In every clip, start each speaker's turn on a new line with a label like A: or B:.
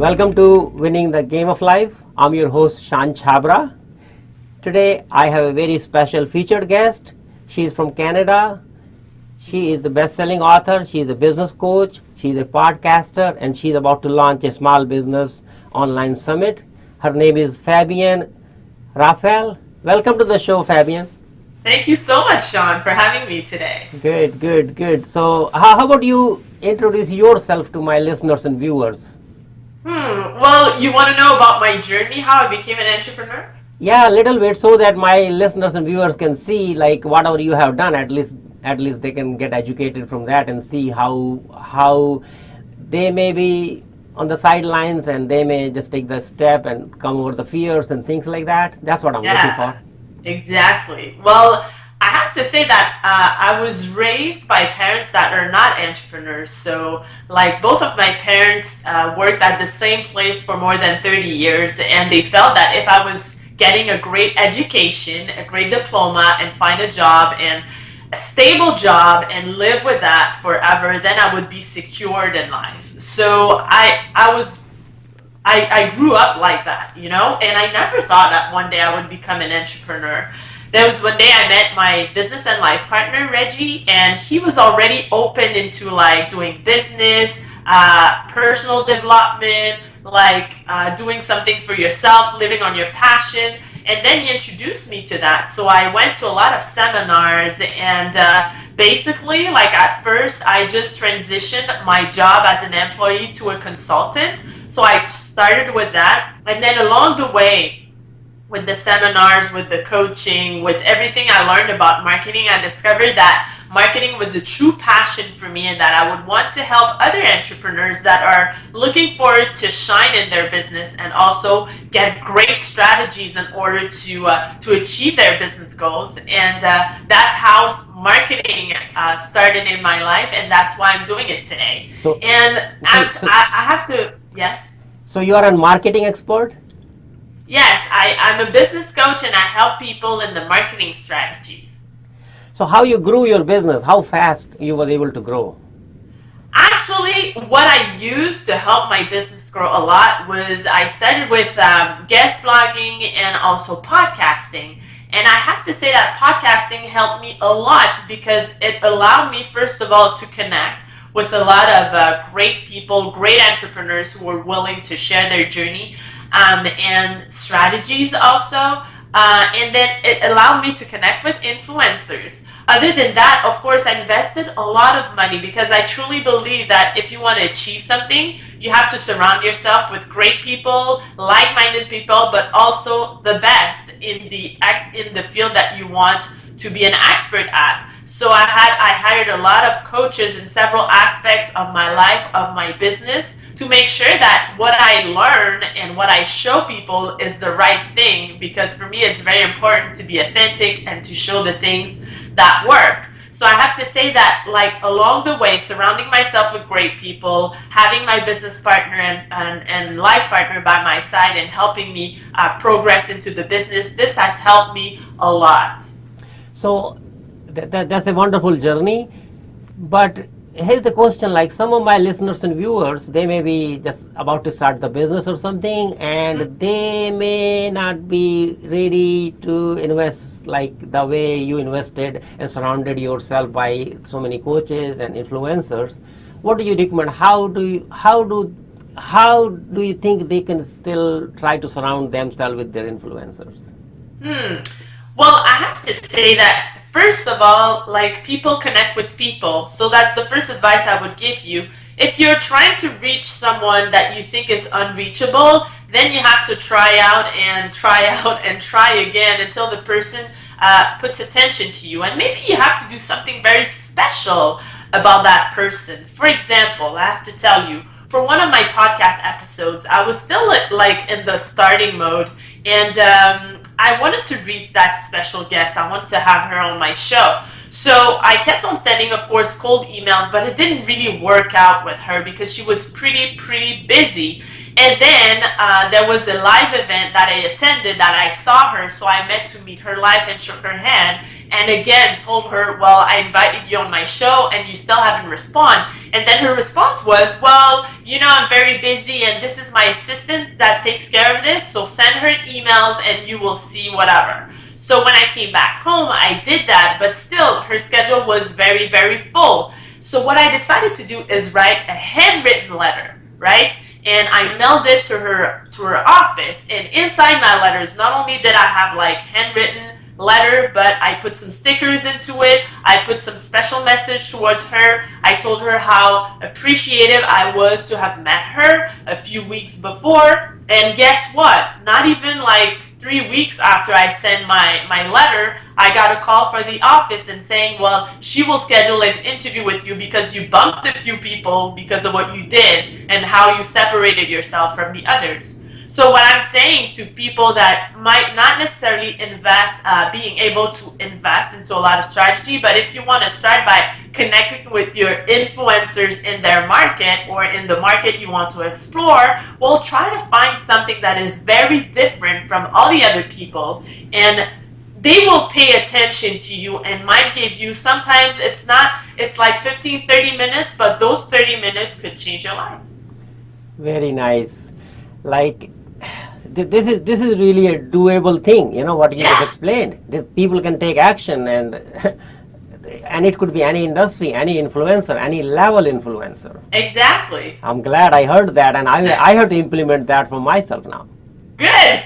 A: Welcome to Winning the Game of Life. I'm your host Shawn Chhabra. Today I have a very special featured guest. She's from Canada. She is the best-selling author. She's a business coach. She's a podcaster, and she's about to launch a small business online summit. Her name is Fabienne Raphael. Welcome to the show, Fabienne.
B: Thank you so much, Shawn, for having me today.
A: Good. So how about you introduce yourself to my listeners and viewers?
B: Well, you want to know about my journey, how I became an entrepreneur?
A: Yeah, a little bit, so that my listeners and viewers can see like whatever you have done. At least they can get educated from that and see how they may be on the sidelines and they may just take the step and come over the fears and things like that. That's what I'm looking for.
B: Exactly. Well, I have to say that I was raised by parents that are not entrepreneurs. So, like, both of my parents worked at the same place for more than 30 years, and they felt that if I was getting a great education, a great diploma, and find a job and a stable job and live with that forever, then I would be secured in life. So I grew up like that, and I never thought that one day I would become an entrepreneur. There was one day I met my business and life partner, Reggie, and he was already open into like doing business, personal development, like doing something for yourself, living on your passion. And then he introduced me to that. So I went to a lot of seminars and basically, like at first, I just transitioned my job as an employee to a consultant. So I started with that. And then along the way, with the seminars, with the coaching, with everything I learned about marketing, I discovered that marketing was a true passion for me and that I would want to help other entrepreneurs that are looking forward to shine in their business and also get great strategies in order to achieve their business goals. And that's how marketing started in my life, and that's why I'm doing it today. I have to, yes?
A: So you are a marketing expert?
B: Yes, I'm a business coach and I help people in the marketing strategies.
A: So how you grew your business? How fast you were able to grow?
B: Actually, what I used to help my business grow a lot was I started with guest blogging and also podcasting. And I have to say that podcasting helped me a lot because it allowed me, first of all, to connect with a lot of great people, great entrepreneurs who were willing to share their journey and strategies also. And then it allowed me to connect with influencers. Other than that, of course, I invested a lot of money because I truly believe that if you want to achieve something, you have to surround yourself with great people, like-minded people, but also the best in the field that you want to be an expert at. So I hired a lot of coaches in several aspects of my life, of my business, to make sure that what I learn and what I show people is the right thing, because for me it's very important to be authentic and to show the things that work. So I have to say that, like, along the way, surrounding myself with great people, having my business partner and life partner by my side and helping me progress into the business, this has helped me a lot.
A: So that's a wonderful journey, but here's the question, like some of my listeners and viewers, they may be just about to start the business or something and they may not be ready to invest like the way you invested and surrounded yourself by so many coaches and influencers. What do you recommend? How do you think they can still try to surround themselves with their influencers?
B: Well, I have to say that first of all, like, people connect with people. So that's the first advice I would give you. If you're trying to reach someone that you think is unreachable, then you have to try out and try again until the person puts attention to you. And maybe you have to do something very special about that person. For example, I have to tell you, for one of my podcast episodes, I was still like in the starting mode, and I wanted to reach that special guest. I wanted to have her on my show. So I kept on sending, of course, cold emails, but it didn't really work out with her because she was pretty busy. And then there was a live event that I attended that I saw her, so I met to meet her live and shook her hand. and again told her, well, I invited you on my show and you still haven't responded. And then her response was, well, I'm very busy and this is my assistant that takes care of this, so send her emails and you will see whatever. So when I came back home, I did that, but still her schedule was very, very full. So what I decided to do is write a handwritten letter, right? And I mailed it to her office. And inside my letters, not only did I have like handwritten letter, but I put some stickers into it. I put some special message towards her. I told her how appreciative I was to have met her a few weeks before. And guess what? Not even like 3 weeks after I sent my letter, I got a call from the office and saying, well, she will schedule an interview with you because you bumped a few people because of what you did and how you separated yourself from the others. So what I'm saying to people that might not necessarily invest, being able to invest into a lot of strategy, but if you want to start by connecting with your influencers in their market or in the market you want to explore, well, try to find something that is very different from all the other people, and they will pay attention to you and might give you, sometimes it's like 15-30 minutes, but those 30 minutes could change your life.
A: Very nice. Like, this is really a doable thing, what you have explained. People can take action, and it could be any industry, any influencer, any level influencer.
B: Exactly.
A: I'm glad I heard that, and I have to implement that for myself now.
B: Good.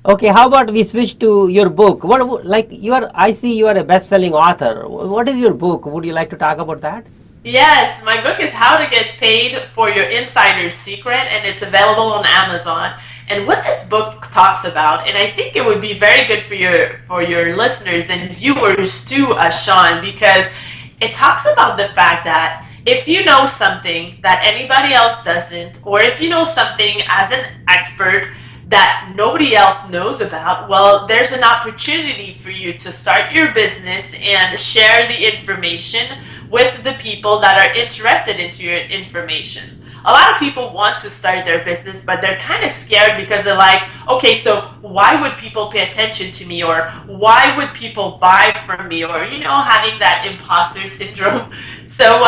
A: Okay, how about we switch to your book? I see you are a best-selling author. What is your book? Would you like to talk about that?
B: Yes, my book is How to Get Paid for Your Insider's Secret, and it's available on Amazon. And what this book talks about, and I think it would be very good for your listeners and viewers too, Shawn, because it talks about the fact that if you know something that anybody else doesn't, or if you know something as an expert that nobody else knows about, well, there's an opportunity for you to start your business and share the information with the people that are interested into your information. A lot of people want to start their business, but they're kind of scared because they're like, okay, so why would people pay attention to me? Or why would people buy from me? Or, having that imposter syndrome. So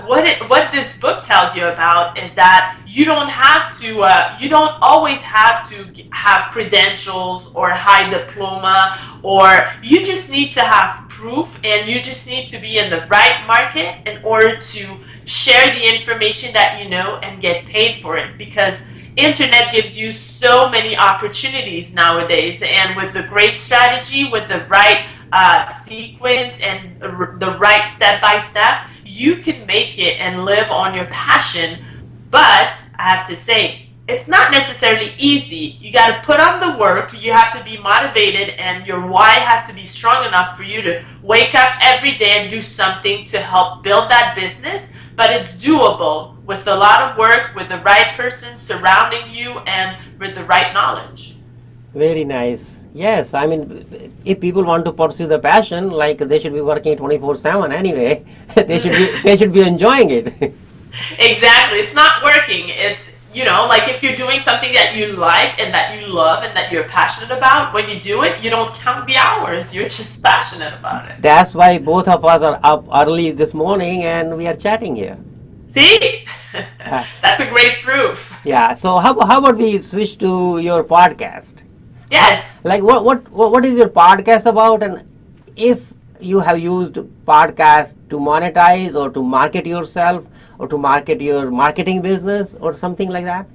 B: what this book tells you about is that you don't always have to have credentials or high diploma, or you just need to have proof, and you just need to be in the right market in order to share the information that you know and get paid for it, because internet gives you so many opportunities nowadays, and with the great strategy, with the right sequence and the right step-by-step, you can make it and live on your passion. But I have to say, it's not necessarily easy. You got to put on the work, you have to be motivated, and your why has to be strong enough for you to wake up every day and do something to help build that business. But it's doable with a lot of work, with the right person surrounding you, and with the right knowledge.
A: Very nice. Yes, I mean, if people want to pursue the passion, like, they should be working 24/7 anyway. They should be enjoying it.
B: Exactly. It's not working. It's, like if you're doing something that you like and that you love and that you're passionate about, when you do it, you don't count the hours. You're just passionate about it.
A: That's why both of us are up early this morning and we are chatting here.
B: See? That's a great proof.
A: Yeah. So how about we switch to your podcast?
B: Yes.
A: Like, what is your podcast about, and if you have used podcast to monetize or to market yourself or to market your marketing business or something like that?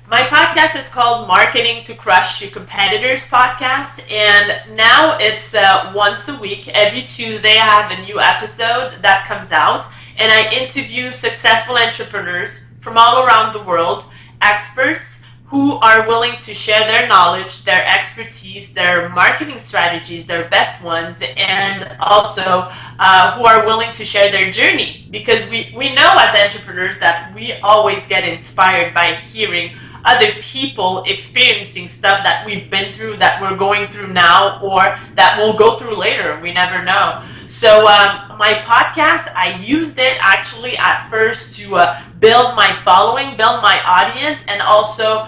B: My podcast is called Marketing to Crush Your Competitors Podcast, and now it's once a week. Every Tuesday I have a new episode that comes out, and I interview successful entrepreneurs from all around the world, experts who are willing to share their knowledge, their expertise, their marketing strategies, their best ones, and also who are willing to share their journey. Because we know as entrepreneurs that we always get inspired by hearing other people experiencing stuff that we've been through, that we're going through now, or that we'll go through later. We never know. So my podcast, I used it actually at first to build my following, build my audience, and also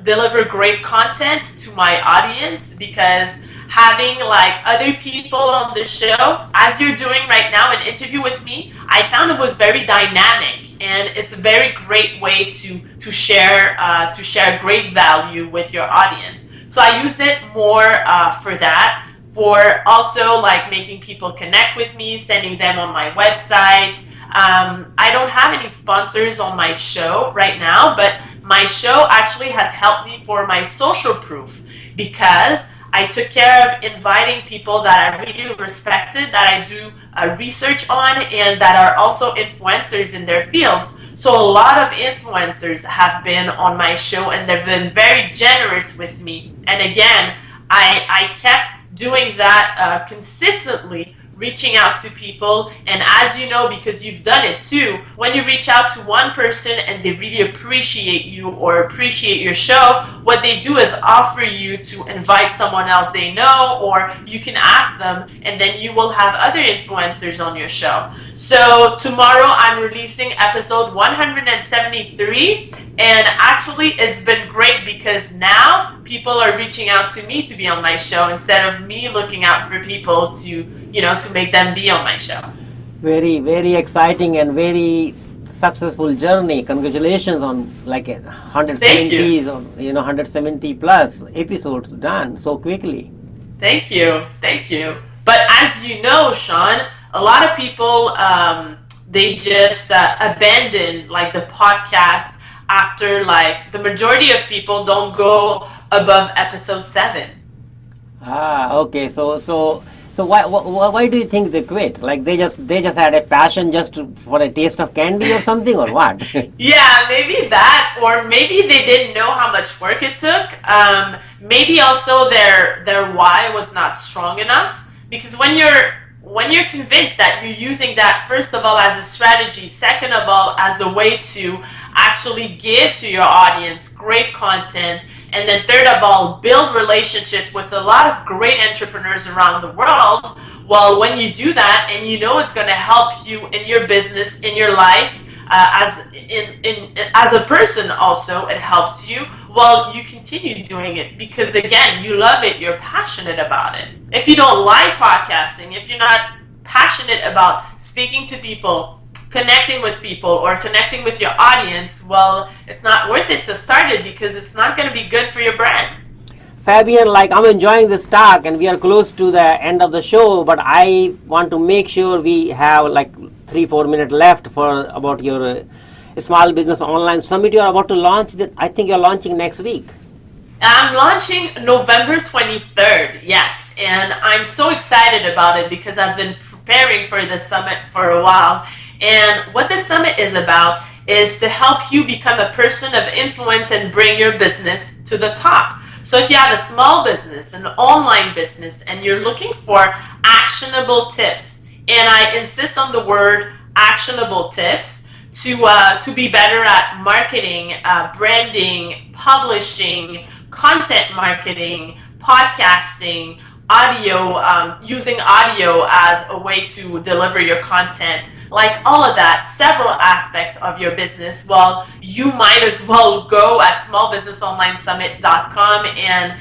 B: deliver great content to my audience, because having like other people on the show, as you're doing right now, an interview with me, I found it was very dynamic, and it's a very great way to share great value with your audience. So I use it more for that, for also like making people connect with me, sending them on my website. I don't have any sponsors on my show right now, but my show actually has helped me for my social proof, because I took care of inviting people that I really respected, that I do research on, and that are also influencers in their fields. So a lot of influencers have been on my show, and they've been very generous with me. And again, I kept doing that consistently, reaching out to people. And as you know, because you've done it too, when you reach out to one person and they really appreciate you or appreciate your show, what they do is offer you to invite someone else they know, or you can ask them, and then you will have other influencers on your show. So tomorrow I'm releasing episode 173, and actually it's been great, because now people are reaching out to me to be on my show, instead of me looking out for people to make them be on my show.
A: Very, very exciting and very successful journey. Congratulations on like 170 or 170 plus episodes done so quickly.
B: Thank you. But as you know, Shawn, a lot of people they just abandon like the podcast after, like, the majority of people don't go above episode 7.
A: Okay. So why do you think they quit? Like they just had a passion just for a taste of candy or something, or what?
B: Yeah, maybe that, or maybe they didn't know how much work it took. Maybe also their why was not strong enough, because when you're convinced that you're using that, first of all, as a strategy, second of all, as a way to actually give to your audience great content, and then third of all, build relationship with a lot of great entrepreneurs around the world. Well, when you do that, and you know it's going to help you in your business, in your life, as a person also, it helps you. Well, you continue doing it because, again, you love it, you're passionate about it. If you don't like podcasting, if you're not passionate about speaking to people, connecting with people, or connecting with your audience, well, it's not worth it to start it, because it's not going to be good for your brand.
A: Fabienne, like, I'm enjoying this talk, and we are close to the end of the show, but I want to make sure we have like 3-4 minutes left for about your small business online summit you are about to launch. I think you're launching next week.
B: I'm launching November 23rd, yes, and I'm so excited about it because I've been preparing for this summit for a while. And what this summit is about is to help you become a person of influence and bring your business to the top. So if you have a small business, an online business, and you're looking for actionable tips, and I insist on the word actionable tips, to be better at marketing, branding, publishing, content marketing, podcasting, audio, using audio as a way to deliver your content, like all of that, several aspects of your business, well, you might as well go at smallbusinessonlinesummit.com and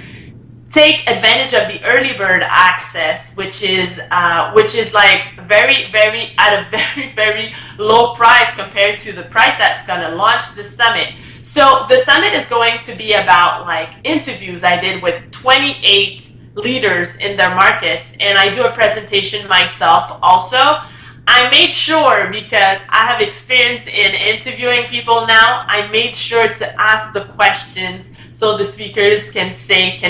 B: take advantage of the early bird access, which is like very, very at a very, very low price compared to the price that's going to launch the summit. So the summit is going to be about like interviews I did with 28 leaders in their markets, and I do a presentation myself also. I made sure, because I have experience in interviewing people now, I made sure to ask the questions so the speakers can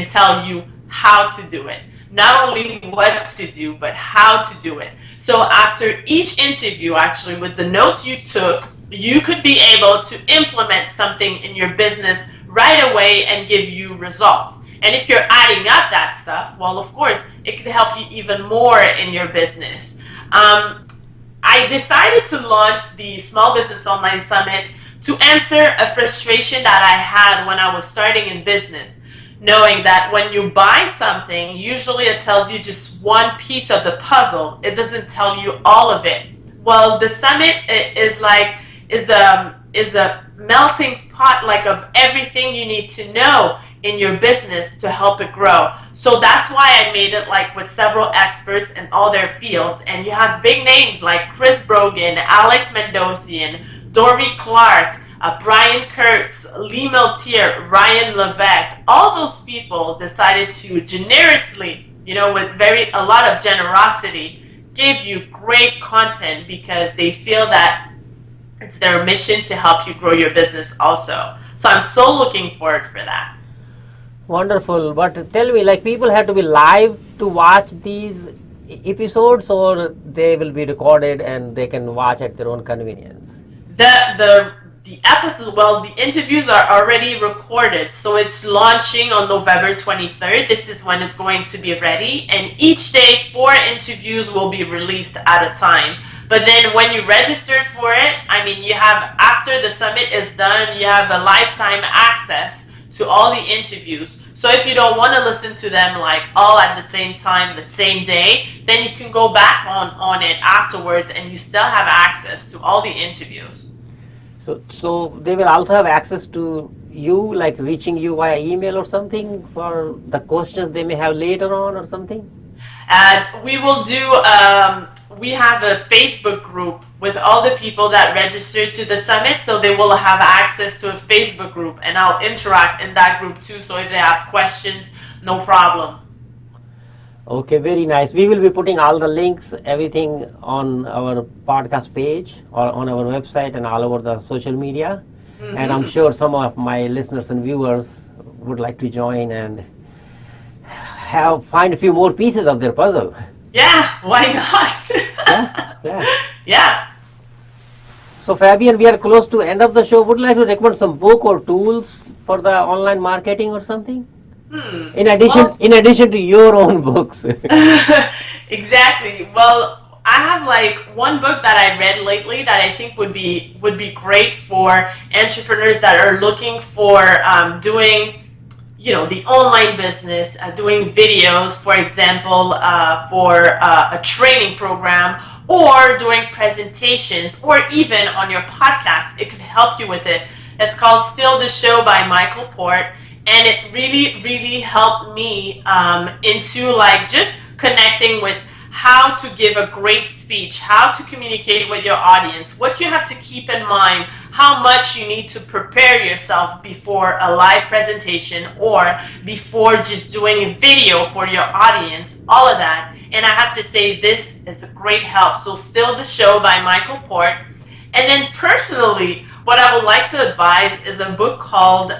B: tell you how to do it. Not only what to do, but how to do it. So after each interview, actually, with the notes you took, you could be able to implement something in your business right away and give you results. And if you're adding up that stuff, well, of course, it could help you even more in your business. I decided to launch the Small Business Online Summit to answer a frustration that I had when I was starting in business, knowing that when you buy something, usually it tells you just one piece of the puzzle. It doesn't tell you all of it. Well, the summit is a melting pot, like, of everything you need to know in your business to help it grow. So that's why I made it like with several experts in all their fields. And you have big names like Chris Brogan, Alex Mendocian, Dory Clark, Brian Kurtz, Lee Meltier, Ryan Levesque. All those people decided to generously, with a lot of generosity, give you great content because they feel that it's their mission to help you grow your business also. So I'm so looking forward for that.
A: Wonderful. But tell me, like, people have to be live to watch these episodes, or they will be recorded and they can watch at their own convenience?
B: The interviews are already recorded, so it's launching on November 23rd. This is when it's going to be ready, and each day 4 interviews will be released at a time. But then when you register for it, you have, after the summit is done, you have a lifetime access to all the interviews. So if you don't want to listen to them like all at the same time, the same day, then you can go back on it afterwards and you still have access to all the interviews.
A: So they will also have access to you, like reaching you via email or something for the questions they may have later on or something?
B: And we will do, we have a Facebook group with all the people that registered to the summit, so they will have access to a Facebook group, and I'll interact in that group too, so if they have questions, no problem.
A: Okay, very nice. We will be putting all the links, everything on our podcast page or on our website and all over the social media. Mm-hmm. And I'm sure some of my listeners and viewers would like to join and find a few more pieces of their puzzle.
B: Yeah, why not? Yeah.
A: So Fabienne, we are close to end of the show. Would you like to recommend some book or tools for the online marketing or something? In addition to your own books.
B: Exactly. Well, I have like one book that I read lately that I think would be great for entrepreneurs that are looking for doing, the online business, doing videos, for example, for a training program, or doing presentations, or even on your podcast. It could help you with it. It's called Steal the Show by Michael Port. And it really, really helped me into like just connecting with how to give a great speech, how to communicate with your audience, what you have to keep in mind, how much you need to prepare yourself before a live presentation or before just doing a video for your audience, all of that. And I have to say this is a great help. So Steal the Show by Michael Port. And then personally, what I would like to advise is a book called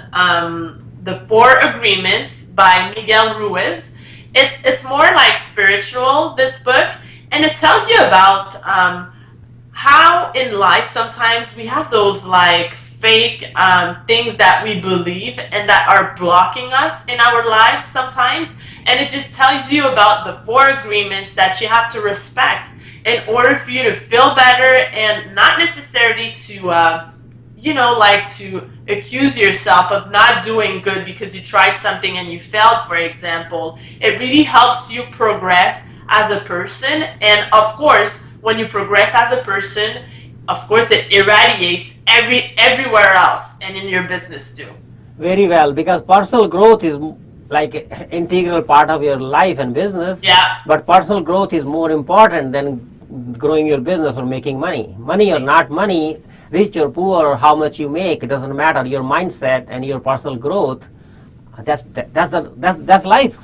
B: The 4 Agreements by Miguel Ruiz. It's more like spiritual, this book, and it tells you about how in life sometimes we have those like fake things that we believe and that are blocking us in our lives sometimes, and it just tells you about the 4 agreements that you have to respect in order for you to feel better and not necessarily to to accuse yourself of not doing good because you tried something and you failed, for example. It really helps you progress as a person. And of course, when you progress as a person, of course, it irradiates everywhere else and in your business too.
A: Very well, because personal growth is like an integral part of your life and business.
B: Yeah.
A: But personal growth is more important than growing your business or making money. Money or not money, rich or poor, or how much you make, it doesn't matter. Your mindset and your personal growth, that's life.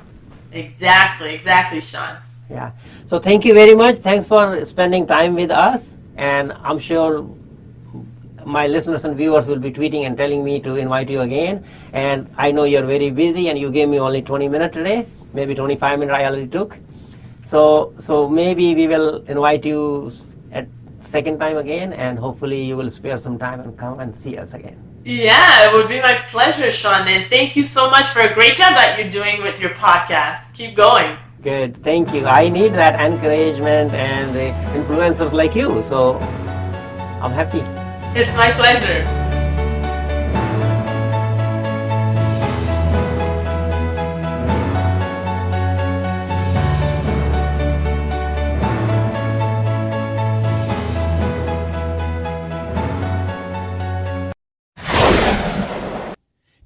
B: Exactly, Shawn.
A: Yeah. So thank you very much. Thanks for spending time with us. And I'm sure my listeners and viewers will be tweeting and telling me to invite you again. And I know you're very busy and you gave me only 20 minutes today. Maybe 25 minutes I already took. So maybe we will invite you at second time again, and hopefully you will spare some time and come and see us again.
B: Yeah, it would be my pleasure, Shawn. And thank you so much for a great job that you're doing with your podcast. Keep going.
A: Good, thank you. I need that encouragement and influencers like you, so I'm happy.
B: It's my pleasure.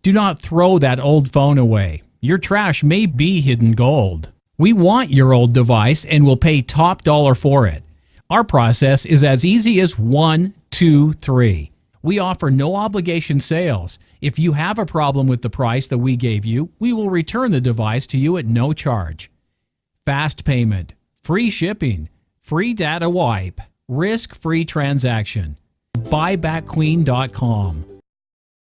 C: Do Do not throw that old phone away. Your trash may be hidden gold. We want your old device and will pay top dollar for it. Our process is as easy as 1, 2, 3. We offer no obligation sales. If you have a problem with the price that we gave you, we will return the device to you at no charge. Fast payment, free shipping, free data wipe, risk-free transaction. Buybackqueen.com.